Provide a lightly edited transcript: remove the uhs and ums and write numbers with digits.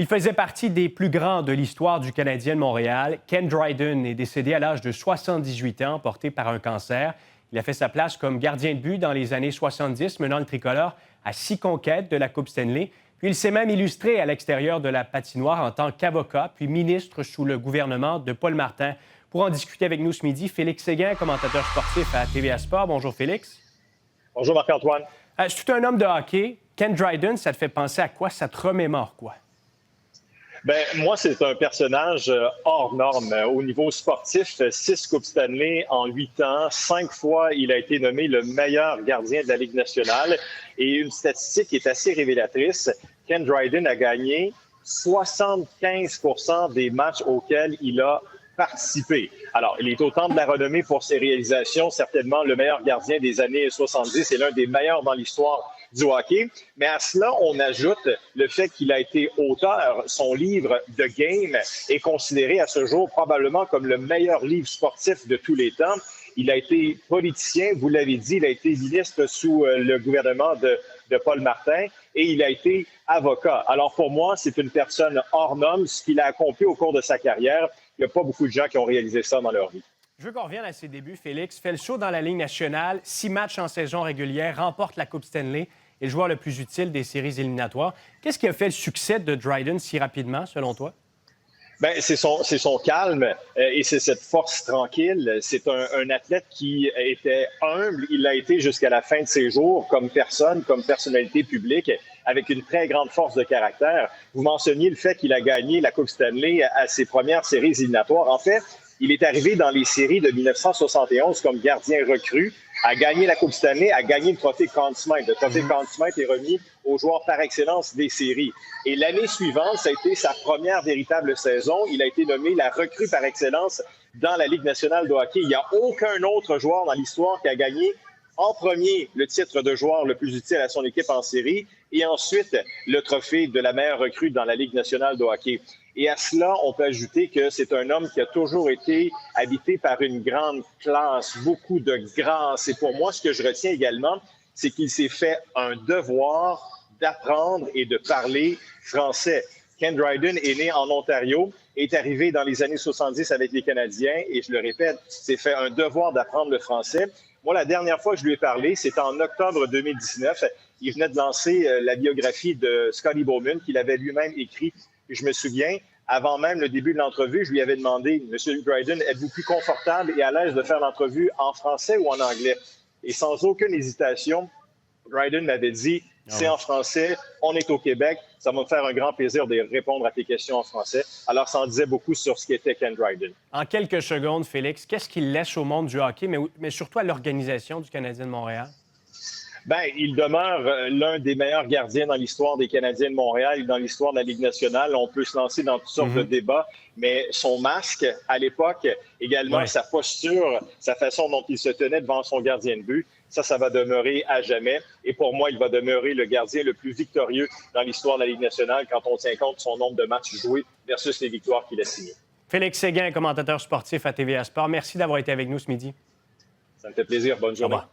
Il faisait partie des plus grands de l'histoire du Canadien de Montréal. Ken Dryden est décédé à l'âge de 78 ans, porté par un cancer. Il a fait sa place comme gardien de but dans les années 70, menant le tricolore à 6 conquêtes de la Coupe Stanley. Puis il s'est même illustré à l'extérieur de la patinoire en tant qu'avocat, puis ministre sous le gouvernement de Paul Martin. Pour en discuter avec nous ce midi, Félix Séguin, commentateur sportif à TVA Sport. Bonjour Félix. Bonjour Marc-Antoine. C'est tout un homme de hockey. Ken Dryden, ça te fait penser à quoi? Ça te remémore quoi? Bien, moi, c'est un personnage hors norme. Au niveau sportif, 6 Coupes Stanley en 8 ans. 5 fois, il a été nommé le meilleur gardien de la Ligue nationale. Et une statistique qui est assez révélatrice, Ken Dryden a gagné 75 % des matchs auxquels il a participé. Alors, il est au temps de la renommée pour ses réalisations, certainement le meilleur gardien des années 70 et l'un des meilleurs dans l'histoire du hockey. Mais à cela, on ajoute le fait qu'il a été auteur. Son livre The Game est considéré à ce jour probablement comme le meilleur livre sportif de tous les temps. Il a été politicien, vous l'avez dit, il a été ministre sous le gouvernement de Paul Martin et il a été avocat. Alors pour moi, c'est une personne hors norme, ce qu'il a accompli au cours de sa carrière. Il n'y a pas beaucoup de gens qui ont réalisé ça dans leur vie. Je veux qu'on revienne à ses débuts, Félix. Fait le show dans la Ligue nationale, 6 matchs en saison régulière, remporte la Coupe Stanley et le joueur le plus utile des séries éliminatoires. Qu'est-ce qui a fait le succès de Dryden si rapidement, selon toi? Bien, c'est son calme et c'est cette force tranquille. C'est un athlète qui était humble. Il l'a été jusqu'à la fin de ses jours comme personne, comme personnalité publique, avec une très grande force de caractère. Vous mentionniez le fait qu'il a gagné la Coupe Stanley à ses premières séries éliminatoires. En fait, il est arrivé dans les séries de 1971 comme gardien recru, a gagné la Coupe Stanley, a gagné le trophée Conn Smythe. Le trophée Conn Smythe est remis au joueur par excellence des séries. Et l'année suivante, ça a été sa première véritable saison. Il a été nommé la recrue par excellence dans la Ligue nationale de hockey. Il n'y a aucun autre joueur dans l'histoire qui a gagné en premier le titre de joueur le plus utile à son équipe en série et ensuite le trophée de la meilleure recrue dans la Ligue nationale de hockey. Et à cela, on peut ajouter que c'est un homme qui a toujours été habité par une grande classe, beaucoup de grâce. Et pour moi, ce que je retiens également, c'est qu'il s'est fait un devoir d'apprendre et de parler français. Ken Dryden est né en Ontario, est arrivé dans les années 70 avec les Canadiens et je le répète, s'est fait un devoir d'apprendre le français. Moi, la dernière fois que je lui ai parlé, c'était en octobre 2019. Il venait de lancer la biographie de Scotty Bowman qu'il avait lui-même écrit. Et je me souviens, avant même le début de l'entrevue, je lui avais demandé, « Monsieur Dryden, êtes-vous plus confortable et à l'aise de faire l'entrevue en français ou en anglais? » Et sans aucune hésitation, Dryden m'avait dit, « C'est en français, on est au Québec, ça va me faire un grand plaisir de répondre à tes questions en français. » Alors, ça en disait beaucoup sur ce qu'était Ken Dryden. En quelques secondes, Félix, qu'est-ce qu'il laisse au monde du hockey, mais surtout à l'organisation du Canadien de Montréal? Bien, il demeure l'un des meilleurs gardiens dans l'histoire des Canadiens de Montréal et dans l'histoire de la Ligue nationale. On peut se lancer dans toutes sortes de débats, mais son masque, à l'époque, également sa posture, sa façon dont il se tenait devant son gardien de but, ça va demeurer à jamais. Et pour moi, il va demeurer le gardien le plus victorieux dans l'histoire de la Ligue nationale quand on tient compte de son nombre de matchs joués versus les victoires qu'il a signées. Félix Séguin, commentateur sportif à TVA Sport. Merci d'avoir été avec nous ce midi. Ça me fait plaisir. Bonne journée. Au revoir.